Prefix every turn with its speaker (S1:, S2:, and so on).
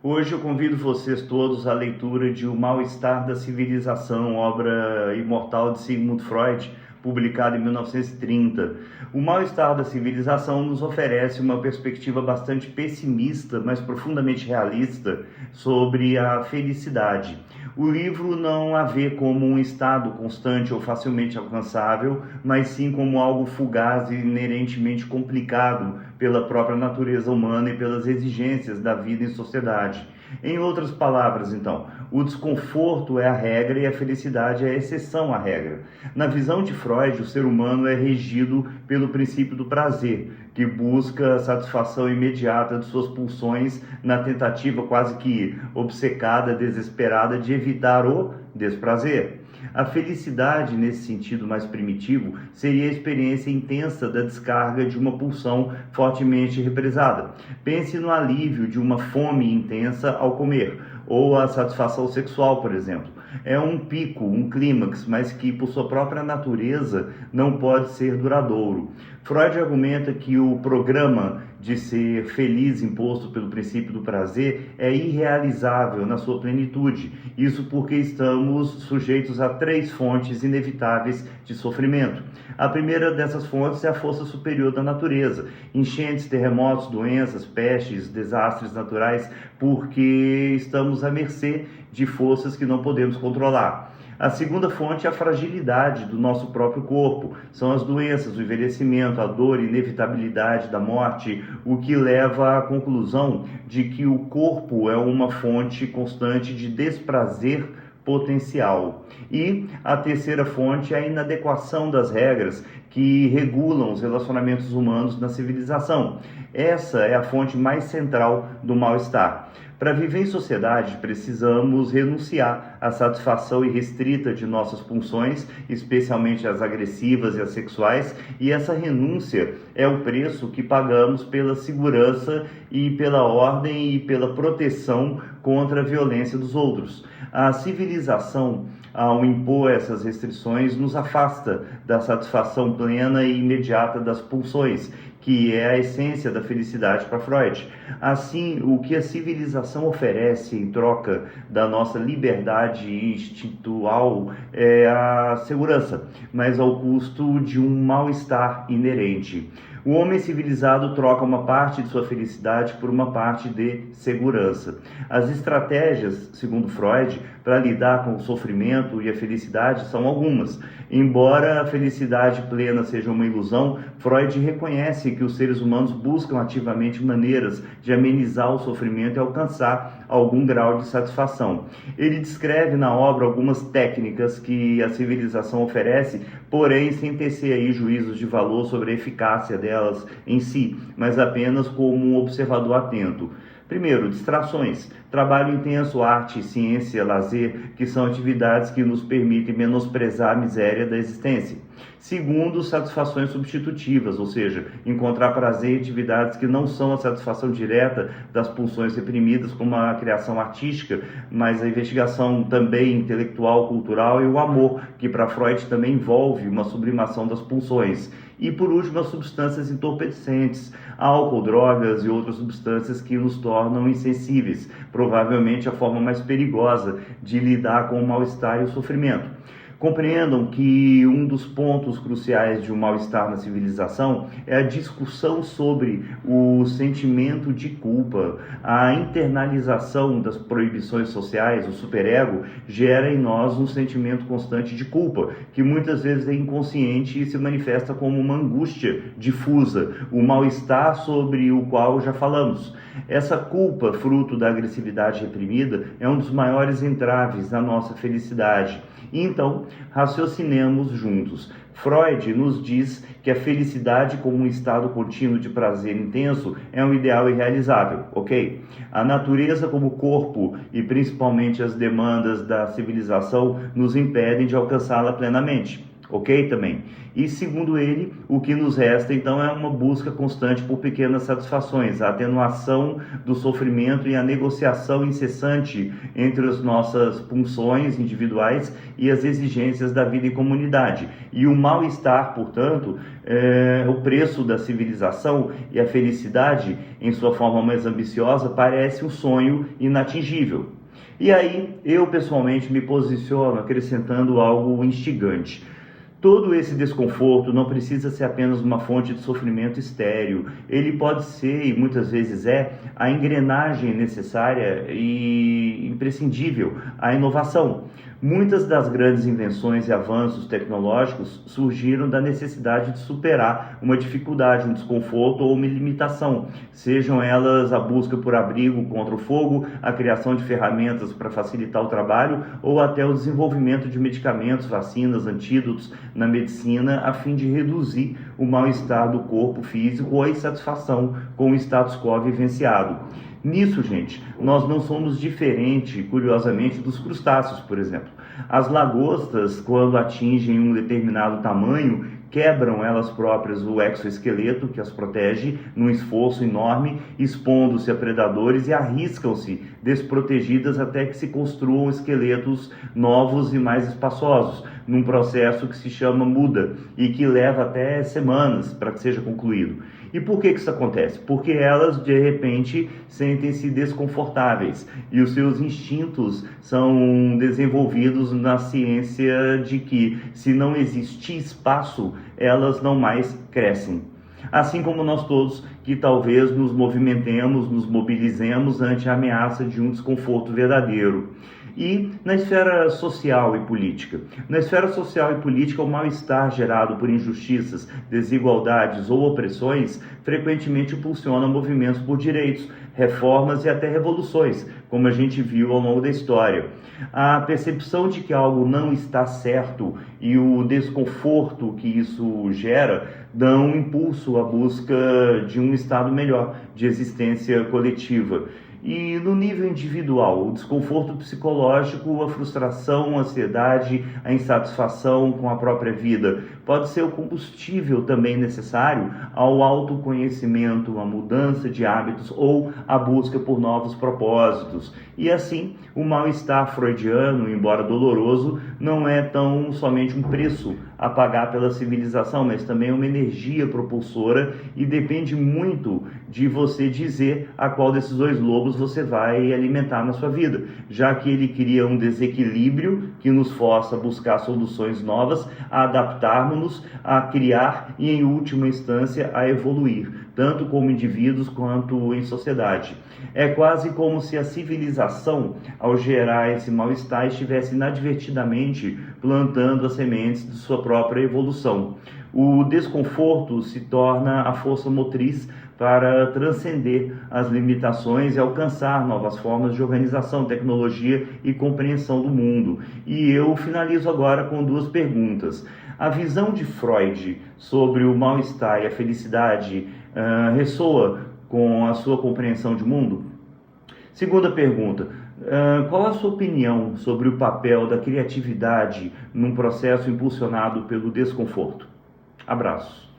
S1: Hoje eu convido vocês todos à leitura de O Mal-Estar da Civilização, obra imortal de Sigmund Freud, publicada em 1930. O Mal-Estar da Civilização nos oferece uma perspectiva bastante pessimista, mas profundamente realista, sobre a felicidade. O livro não a vê como um estado constante ou facilmente alcançável, mas sim como algo fugaz e inerentemente complicado pela própria natureza humana e pelas exigências da vida em sociedade. Em outras palavras, então, o desconforto é a regra e a felicidade é a exceção à regra. Na visão de Freud, o ser humano é regido pelo princípio do prazer, que busca a satisfação imediata de suas pulsões na tentativa quase que obcecada, desesperada de evitar o desprazer. A felicidade, nesse sentido mais primitivo, seria a experiência intensa da descarga de uma pulsão fortemente represada. Pense no alívio de uma fome intensa ao comer, ou a satisfação sexual, por exemplo. É um pico, um clímax, mas que, por sua própria natureza, não pode ser duradouro. Freud argumenta que o programa de ser feliz imposto pelo princípio do prazer é irrealizável na sua plenitude. Isso porque estamos sujeitos a 3 fontes inevitáveis de sofrimento. A primeira dessas fontes é a força superior da natureza. Enchentes, terremotos, doenças, pestes, desastres naturais, porque estamos à mercê de forças que não podemos controlar. A segunda fonte é a fragilidade do nosso próprio corpo. São as doenças, o envelhecimento, a dor e inevitabilidade da morte, o que leva à conclusão de que o corpo é uma fonte constante de desprazer potencial. E a terceira fonte é a inadequação das regras que regulam os relacionamentos humanos na civilização. Essa é a fonte mais central do mal-estar. Para viver em sociedade, precisamos renunciar à satisfação irrestrita de nossas pulsões, especialmente as agressivas e as sexuais, e essa renúncia é o preço que pagamos pela segurança e pela ordem e pela proteção contra a violência dos outros. A civilização, ao impor essas restrições, nos afasta da satisfação plena e imediata das pulsões, que é a essência da felicidade para Freud. Assim, o que a civilização oferece em troca da nossa liberdade instintual é a segurança, mas ao custo de um mal-estar inerente. O homem civilizado troca uma parte de sua felicidade por uma parte de segurança. As estratégias, segundo Freud, para lidar com o sofrimento e a felicidade são algumas. Embora a felicidade plena seja uma ilusão, Freud reconhece que os seres humanos buscam ativamente maneiras de amenizar o sofrimento e alcançar algum grau de satisfação. Ele descreve na obra algumas técnicas que a civilização oferece, porém sem tecer aí juízos de valor sobre a eficácia delas em si, mas apenas como um observador atento. Primeiro, distrações. Trabalho intenso, arte, ciência, lazer, que são atividades que nos permitem menosprezar a miséria da existência. Segundo, satisfações substitutivas, ou seja, encontrar prazer em atividades que não são a satisfação direta das pulsões reprimidas, como a criação artística, mas a investigação também intelectual, cultural e o amor, que para Freud também envolve uma sublimação das pulsões. E por último, as substâncias entorpecentes, álcool, drogas e outras substâncias que nos tornam insensíveis, provavelmente a forma mais perigosa de lidar com o mal-estar e o sofrimento. Compreendam que um dos pontos cruciais de um mal-estar na civilização é a discussão sobre o sentimento de culpa. A internalização das proibições sociais, o superego, gera em nós um sentimento constante de culpa, que muitas vezes é inconsciente e se manifesta como uma angústia difusa, o mal-estar sobre o qual já falamos. Essa culpa, fruto da agressividade reprimida, é um dos maiores entraves na nossa felicidade. Então, raciocinemos juntos. Freud nos diz que a felicidade como um estado contínuo de prazer intenso é um ideal irrealizável, ok? A natureza como corpo e principalmente as demandas da civilização nos impedem de alcançá-la plenamente. ok também? E segundo ele, o que nos resta então é uma busca constante por pequenas satisfações, a atenuação do sofrimento e a negociação incessante entre as nossas pulsões individuais e as exigências da vida em comunidade. E o mal-estar, portanto, o preço da civilização e a felicidade, em sua forma mais ambiciosa, parece um sonho inatingível. E aí, eu pessoalmente me posiciono acrescentando algo instigante. Todo esse desconforto não precisa ser apenas uma fonte de sofrimento estéril. Ele pode ser, e muitas vezes é, a engrenagem necessária e imprescindível à inovação. Muitas das grandes invenções e avanços tecnológicos surgiram da necessidade de superar uma dificuldade, um desconforto ou uma limitação, sejam elas a busca por abrigo contra o fogo, a criação de ferramentas para facilitar o trabalho ou até o desenvolvimento de medicamentos, vacinas, antídotos na medicina a fim de reduzir o mal-estar do corpo físico ou a insatisfação com o status quo vivenciado. Nisso, gente, nós não somos diferentes, curiosamente, dos crustáceos, por exemplo. As lagostas, quando atingem um determinado tamanho, quebram elas próprias o exoesqueleto que as protege num esforço enorme, expondo-se a predadores e arriscam-se desprotegidas até que se construam esqueletos novos e mais espaçosos, num processo que se chama muda e que leva até semanas para que seja concluído. E por que isso acontece? Porque elas, de repente, sentem-se desconfortáveis e os seus instintos são desenvolvidos na ciência de que, se não existir espaço, elas não mais crescem. Assim como nós todos, que talvez nos movimentemos, nos mobilizemos ante a ameaça de um desconforto verdadeiro. E na esfera social e política. Na esfera social e política, o mal-estar gerado por injustiças, desigualdades ou opressões frequentemente impulsiona movimentos por direitos, reformas e até revoluções, como a gente viu ao longo da história. A percepção de que algo não está certo e o desconforto que isso gera dão um impulso à busca de um estado melhor de existência coletiva. E no nível individual, o desconforto psicológico, a frustração, a ansiedade, a insatisfação com a própria vida pode ser o combustível também necessário ao autoconhecimento, a mudança de hábitos ou a busca por novos propósitos. E assim, o mal-estar freudiano, embora doloroso, não é tão somente um preço a pagar pela civilização, mas também uma energia propulsora e depende muito de você dizer a qual desses dois lobos você vai alimentar na sua vida, já que ele cria um desequilíbrio que nos força a buscar soluções novas, a adaptarmos-nos, a criar e, em última instância, a evoluir, tanto como indivíduos quanto em sociedade. É quase como se a civilização, ao gerar esse mal-estar, estivesse inadvertidamente plantando as sementes de sua própria evolução. O desconforto se torna a força motriz para transcender as limitações e alcançar novas formas de organização, tecnologia e compreensão do mundo. E eu finalizo agora com duas perguntas. A visão de Freud sobre o mal-estar e a felicidade ressoa com a sua compreensão de mundo? Segunda pergunta. Qual a sua opinião sobre o papel da criatividade num processo impulsionado pelo desconforto? Abraços.